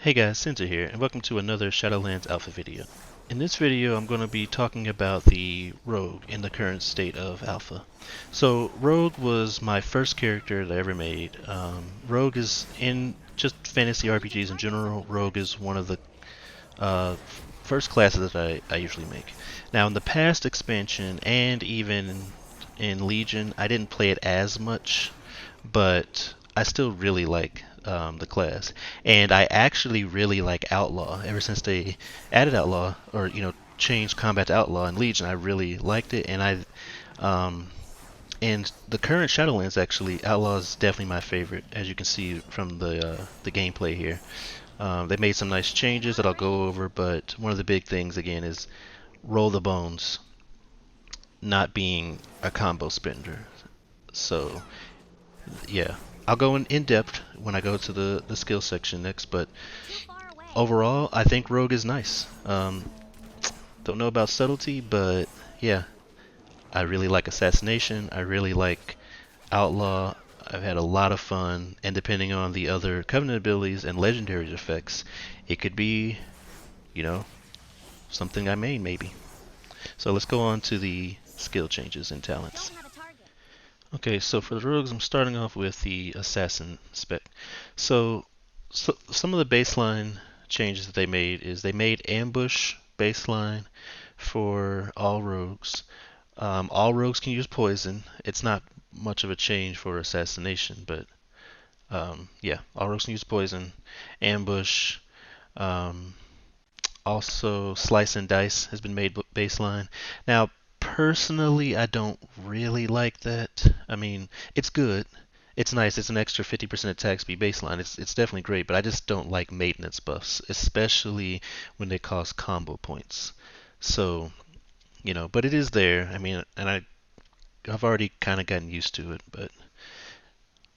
Hey guys, Cinta here, and welcome to another Shadowlands Alpha video. In this video, I'm going to be talking about the Rogue in the current state of Alpha. So, Rogue was my first character that I ever made. Rogue is, in just fantasy RPGs in general, Rogue is one of the uh, first classes that I usually make. Now, in the past expansion, and even in Legion, I didn't play it as much, but I still really like the class, and I actually really like Outlaw. Ever since they added Outlaw, or changed combat to Outlaw in Legion, I really liked it, um, and the current Shadowlands actually, Outlaw is definitely my favorite, as you can see from the gameplay here. They made some nice changes that I'll go over, but one of the big things again is roll the bones not being a combo spender. So yeah, I'll go in depth when I go to the skill section next, but overall, I think Rogue is nice. Don't know about Subtlety, but yeah, I really like Assassination. I really like Outlaw. I've had a lot of fun, and depending on the other Covenant abilities and legendary effects, it could be, you know, something I made maybe. So let's go on to the skill changes and talents. Okay, so for the rogues, I'm starting off with the assassin spec. So some of the baseline changes that they made is they made ambush baseline for all rogues. All rogues can use poison. It's not much of a change for assassination, but yeah, all rogues can use poison. Ambush. Um, Also, slice and dice has been made baseline. Now, personally, I don't really like that. I mean, it's good. It's nice. It's an extra 50% attack speed baseline. It's definitely great, but I just don't like maintenance buffs, especially when they cost combo points. So, but it is there. I mean, and I've already kind of gotten used to it, but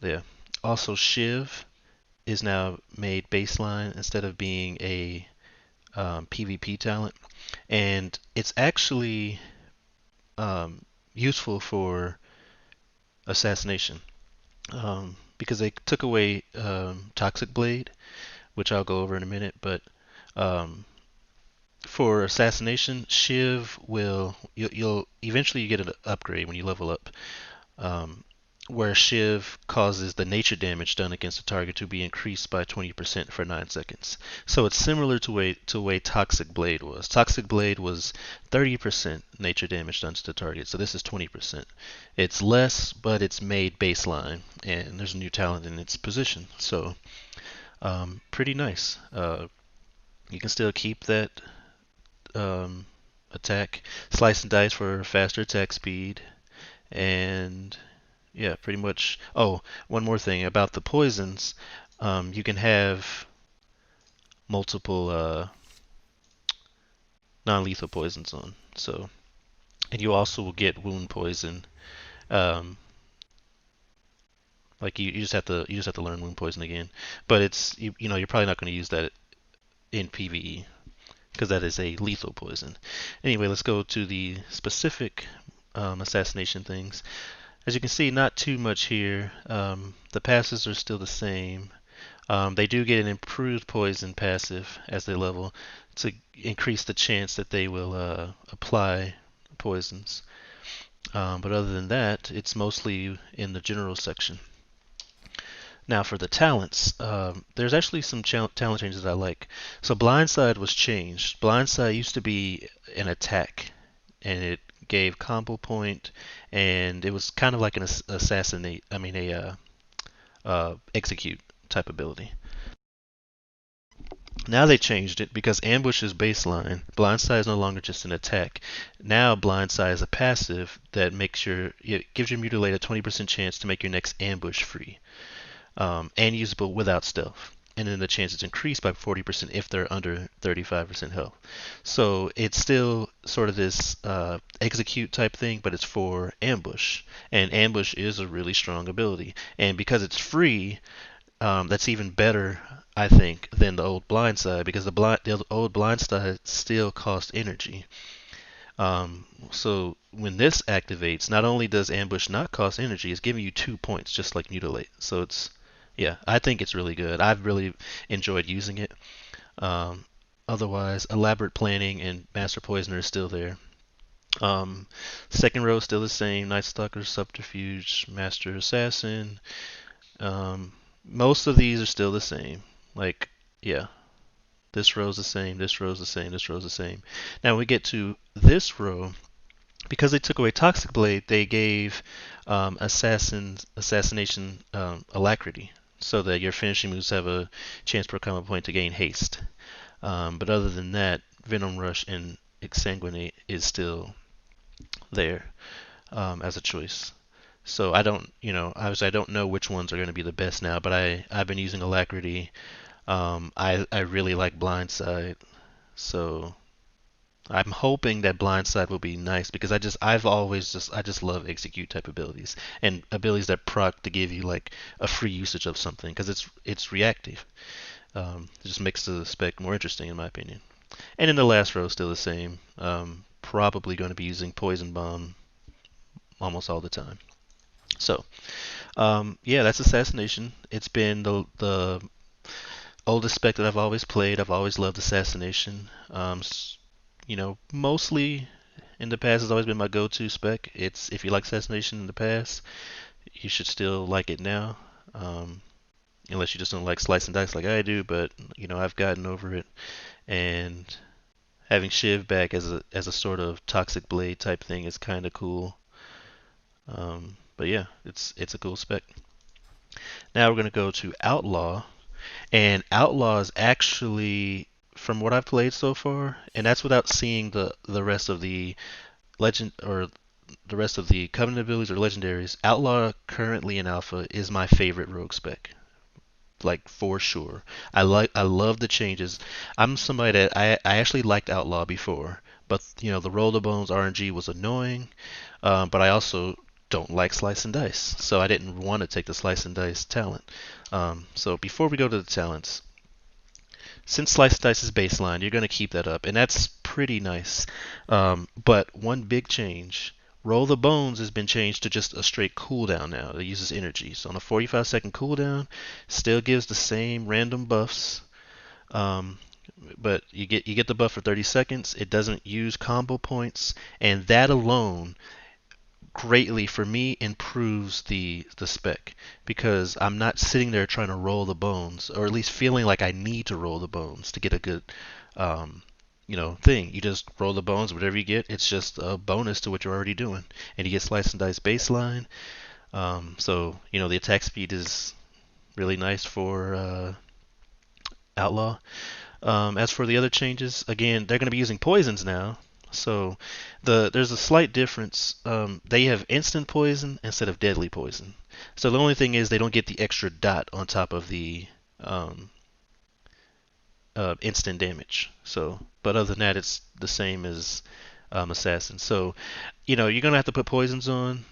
yeah. Also, Shiv is now made baseline instead of being a PvP talent, and it's actually useful for assassination because they took away Toxic Blade, which I'll go over in a minute. But um, for assassination, Shiv will you'll eventually you get an upgrade when you level up. Um, where Shiv causes the nature damage done against a target to be increased by 20% for 9 seconds. So it's similar to way Toxic Blade was. Toxic Blade was 30% nature damage done to the target, so this is 20%. It's less, but it's made baseline, and there's a new talent in its position. So pretty nice. You can still keep that um, attack. Slice and dice for faster attack speed, and yeah, pretty much. Oh, one more thing about the poisons. You can have multiple non-lethal poisons on. So, and you also will get wound poison. Um, like you just have to learn wound poison again. But you're probably not going to use that in PvE because that is a lethal poison. Anyway, let's go to the specific assassination things. As you can see, not too much here. The passes are still the same. They do get an improved poison passive as they level to increase the chance that they will apply poisons. But other than that, it's mostly in the general section. Now for the talents, there's actually some talent changes I like. So Blindside was changed. Blindside used to be an attack, and it gave combo point, and it was kind of like an assassinate. I mean execute type ability. Now they changed it because ambush is baseline. Blindside is no longer just an attack. Now blindside is a passive that it gives your mutilate a 20% chance to make your next ambush free, and usable without stealth. And then the chance is increased by 40% if they're under 35% health. So it's still sort of this execute type thing, but it's for ambush. And ambush is a really strong ability. And because it's free, that's even better, I think, than the old blindside because the old blindside still cost energy. So when this activates, not only does ambush not cost energy, it's giving you 2 points, just like mutilate. So Yeah, I think it's really good. I've really enjoyed using it. Um, Otherwise, elaborate planning and master poisoner is still there. Um, Second row is still the same. Night Stalker, subterfuge, master assassin. Um, Most of these are still the same. Like, yeah, this row's the same. This row's the same. This row's the same. Now when we get to this row, because they took away Toxic Blade, they gave Assassination Alacrity, so that your finishing moves have a chance per combat point to gain haste. But other than that, Venom Rush and Exsanguinate is still there as a choice. So I don't, obviously I don't know which ones are going to be the best now, but I've been using Alacrity. I really like Blindside, so I'm hoping that Blindside will be nice because I just love execute type abilities and abilities that proc to give you like a free usage of something because it's reactive. It just makes the spec more interesting in my opinion. And in the last row, still the same. Probably going to be using Poison Bomb almost all the time. So yeah, that's Assassination. It's been the oldest spec that I've always played. I've always loved Assassination. Mostly in the past has always been my go-to spec. It's if you like Assassination in the past, you should still like it now. Um, Unless you just don't like slice and dice like I do, but I've gotten over it and having Shiv back as a sort of toxic blade type thing is kind of cool. But yeah, it's a cool spec. Now we're gonna go to Outlaw, and Outlaw is actually from what I've played so far, and that's without seeing the rest of the legend or the rest of the Covenant abilities or legendaries. Outlaw currently in Alpha is my favorite rogue spec, like for sure. I love the changes. I'm somebody that I actually liked Outlaw before, but the roll the bones RNG was annoying. But I also don't like slice and dice, so I didn't want to take the slice and dice talent. So before we go to the talents, since slice and dice is baseline, you're going to keep that up, and that's pretty nice. But one big change. Roll the Bones has been changed to just a straight cooldown now. It uses energy. So on a 45-second cooldown, still gives the same random buffs. Um, but you get the buff for 30 seconds. It doesn't use combo points, and that alone greatly for me improves the spec because I'm not sitting there trying to roll the bones or at least feeling like I need to roll the bones to get a good um, thing. You just roll the bones, whatever you get, it's just a bonus to what you're already doing, and you get slice and dice baseline. So the attack speed is really nice for Outlaw. As for the other changes, again, they're going to be using poisons now. So there's a slight difference. They have instant poison instead of deadly poison. So the only thing is they don't get the extra dot on top of the um, instant damage. So, but other than that, it's the same as assassin. So, you're gonna have to put poisons on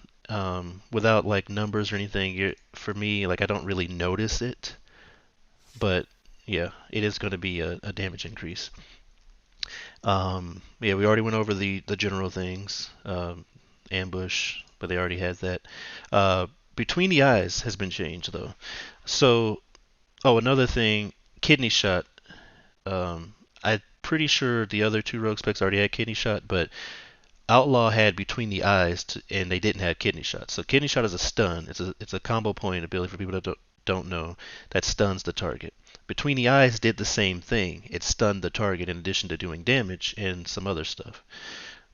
without like numbers or anything. For me, like I don't really notice it, but yeah, it is going to be a damage increase. Yeah, we already went over the general things. Ambush, but they already had that. Between the eyes has been changed though. So, oh, another thing, kidney shot. I'm pretty sure the other two rogue specs already had kidney shot, but Outlaw had between the eyes, and they didn't have kidney shot. So kidney shot is a stun. It's a combo point ability for people that don't know that stuns the target. Between the eyes did the same thing. It stunned the target in addition to doing damage and some other stuff.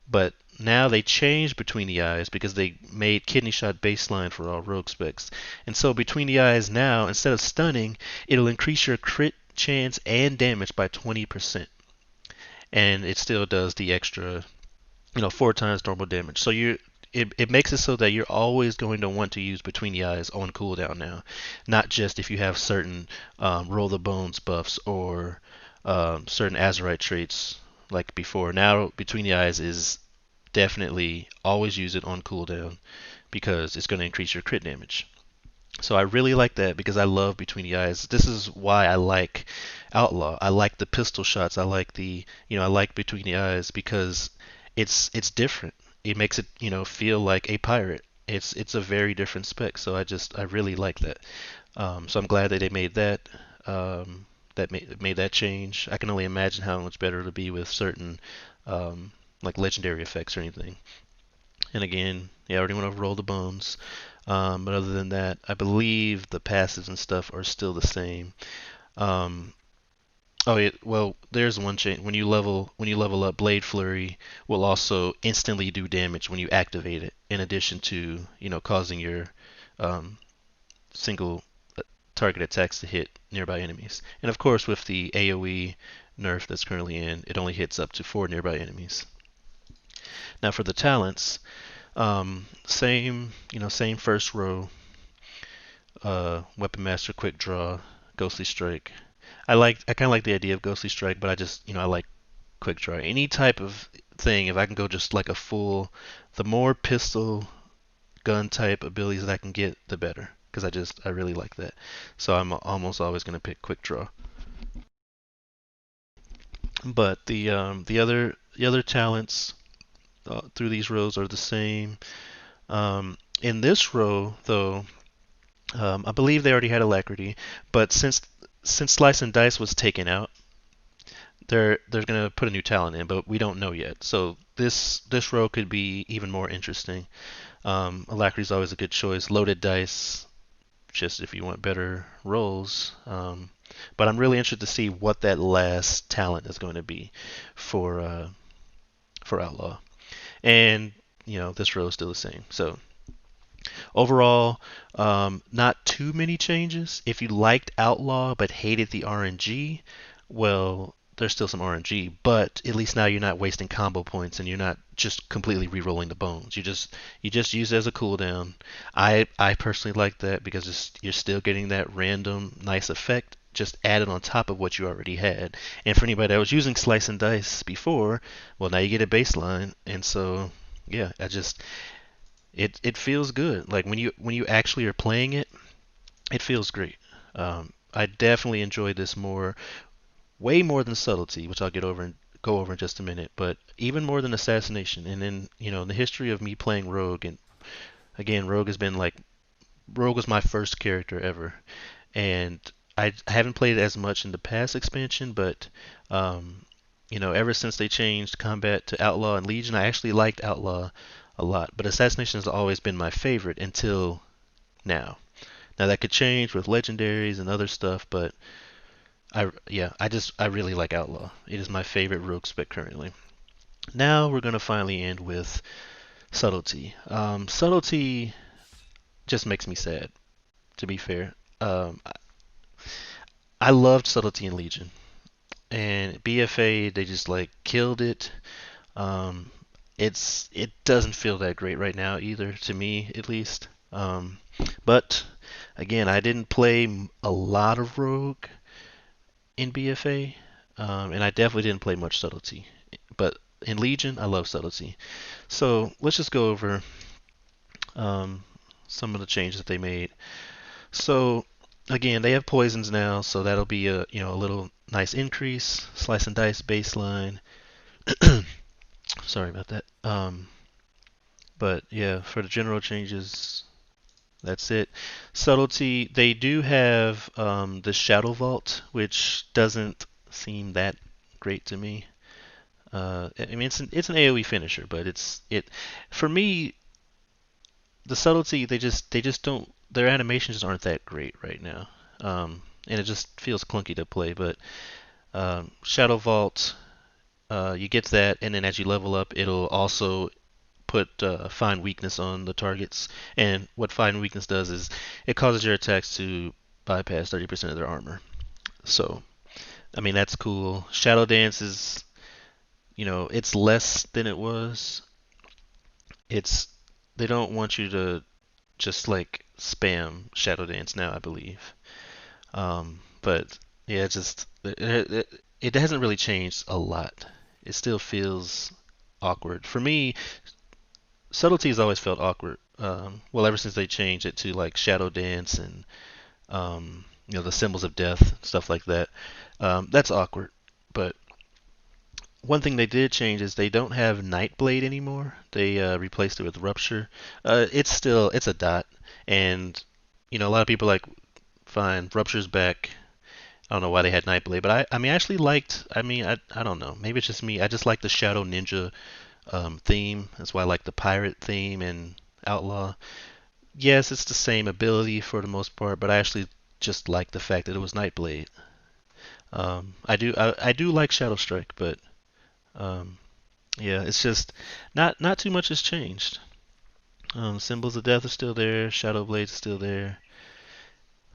But now they changed between the eyes because they made kidney shot baseline for all rogue specs. And so between the eyes now, instead of stunning, it'll increase your crit chance and damage by 20%. And it still does the extra, 4 times normal damage. So it makes it so that you're always going to want to use between the eyes on cooldown now, not just if you have certain roll the bones buffs or certain Azerite traits like before. Now between the eyes is definitely always use it on cooldown because it's going to increase your crit damage. So I really like that because I love between the eyes. This is why I like Outlaw. I like the pistol shots. I like I like between the eyes because it's different. It makes it feel like a pirate. It's a very different spec. So I really like that. So I'm glad that they made that made that change. I can only imagine how much better it'll be with certain um, like legendary effects or anything. And again, yeah, I already went over Roll the Bones. But other than that, I believe the passes and stuff are still the same. Um, oh yeah, well, there's one change. When you level up, Blade Flurry will also instantly do damage when you activate it, in addition to causing your um, single target attacks to hit nearby enemies. And of course, with the AoE nerf that's currently in, it only hits up to 4 nearby enemies. Now for the talents, same first row, Weapon Master, Quick Draw, Ghostly Strike. I kind of like the idea of Ghostly Strike, but I just I like Quick Draw. Any type of thing, if I can go just like a full, the more pistol gun type abilities that I can get, the better. Because I really like that. So I'm almost always gonna pick Quick Draw. But the other talents through these rows are the same. In this row, though, I believe they already had Alacrity, but since Slice and Dice was taken out, they're gonna put a new talent in, but we don't know yet. So this row could be even more interesting. Alacrity is always a good choice. Loaded Dice, just if you want better rolls. But I'm really interested to see what that last talent is going to be for uh, for Outlaw. And this row is still the same. So overall, not too many changes. If you liked Outlaw but hated the RNG, well, there's still some RNG, but at least now you're not wasting combo points and you're not just completely re-rolling the bones. You just use it as a cooldown. I personally like that because you're still getting that random nice effect just added on top of what you already had. And for anybody that was using Slice and Dice before, well, now you get a baseline, and so yeah, it feels good. Like when you actually are playing it, it feels great. I definitely enjoyed this way more than Subtlety, which I'll go over in just a minute, but even more than Assassination. And then in the history of me playing Rogue, and again, Rogue was my first character ever, and I haven't played it as much in the past expansion, but ever since they changed combat to Outlaw and Legion, I actually liked Outlaw a lot. But Assassination has always been my favorite until now. Now that could change with legendaries and other stuff, but I really like Outlaw. It is my favorite rogue spec currently. Now we're gonna finally end with Subtlety. Subtlety just makes me sad, to be fair. I loved Subtlety in Legion, and BFA they just like killed it. Um, it doesn't feel that great right now either, to me at least. But again, I didn't play a lot of Rogue in BFA, and I definitely didn't play much Subtlety. But in Legion, I love Subtlety. So let's just go over um, some of the changes that they made. So again, they have poisons now, so that'll be a little nice increase. Slice and dice baseline. Sorry about that. But yeah, for the general changes, that's it. Subtlety, they do have the Shadow Vault, which doesn't seem that great to me. I mean, it's an AOE finisher, but it for me the Subtlety they just don't their animations aren't that great right now, and it just feels clunky to play. But Shadow Vault, you get that, and then as you level up, it'll also put Find Weakness on the targets. And what Find Weakness does is it causes your attacks to bypass 30% of their armor. So, I mean, that's cool. Shadow Dance is, it's less than it was. It's they don't want you to just like spam Shadow Dance now, I believe. But yeah, it hasn't really changed a lot. It still feels awkward for me. Subtlety has always felt awkward. Well, ever since they changed it to like Shadow Dance and the symbols of death, stuff like that. That's awkward. But one thing they did change is they don't have Nightblade anymore. They replaced it with Rupture. It's a dot, and a lot of people like fine. Rupture's back. I don't know why they had Nightblade, but I mean, I actually liked. I don't know. Maybe it's just me. I just like the Shadow Ninja theme. That's why I like the pirate theme and Outlaw. Yes, it's the same ability for the most part, but I actually just like the fact that it was Nightblade. I do like Shadow Strike, but um, yeah, it's just not too much has changed. Symbols of Death are still there. Shadow Blade's still there.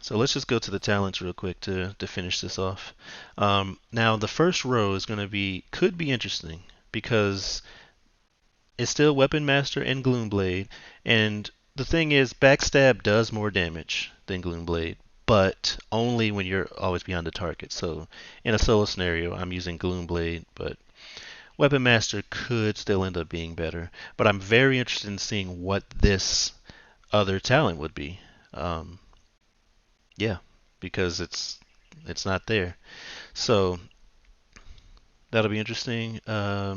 So let's just go to the talents real quick to finish this off. Now the first row is going to be could be interesting because it's still Weapon Master and Gloomblade, and the thing is, Backstab does more damage than Gloomblade, but only when you're always behind the target. So in a solo scenario, I'm using Gloomblade, but Weapon Master could still end up being better. But I'm very interested in seeing what this other talent would be. Um, yeah, because it's not there. So that'll be interesting. I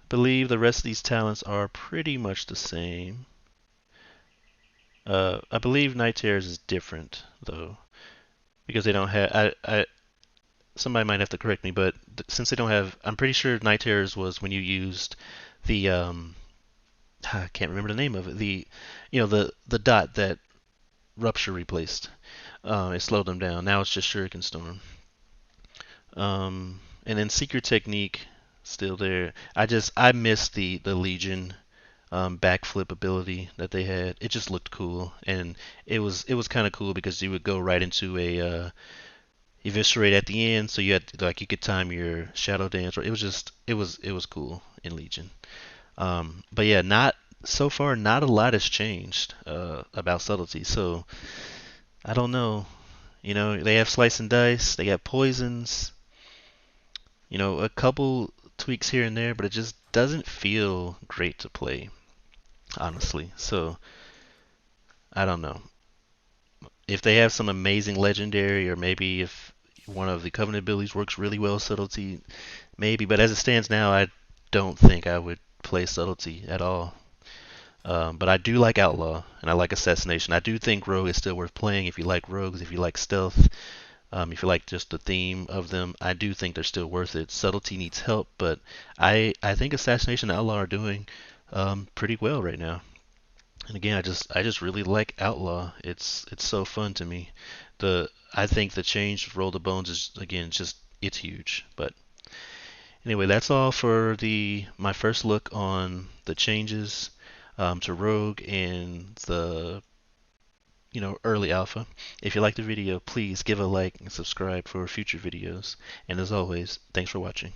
believe the rest of these talents are pretty much the same. I believe Night Terrors is different though because they don't have. Somebody might have to correct me, but since they don't have, I'm pretty sure Night Terrors was when you used the I can't remember the name of it. The dot that Rupture replaced. It slowed them down. Now it's just Shuriken Storm. And then Secret Technique still there. I missed the Legion backflip ability that they had. It just looked cool, and it was kind of cool because you would go right into a eviscerate at the end, so you had like you could time your shadow dance. Or it was cool in Legion. But yeah, not so far. Not a lot has changed about subtlety. So I don't know. They have slice and dice. They got poisons. A couple tweaks here and there, but it just doesn't feel great to play, honestly. So I don't know. If they have some amazing legendary, or maybe if one of the Covenant abilities works really well, subtlety, maybe. But as it stands now, I don't think I would play subtlety at all. But I do like Outlaw, and I like Assassination. I do think Rogue is still worth playing if you like rogues, if you like stealth, if you like just the theme of them. I do think they're still worth it. Subtlety needs help, but I think Assassination and Outlaw are doing pretty well right now. And again, I just really like Outlaw. It's so fun to me. I think the change of Roll the Bones is again just it's huge. But anyway, that's all for the my first look on the changes to Rogue and the early alpha. If you liked the video, please give a like and subscribe for future videos. And as always, thanks for watching.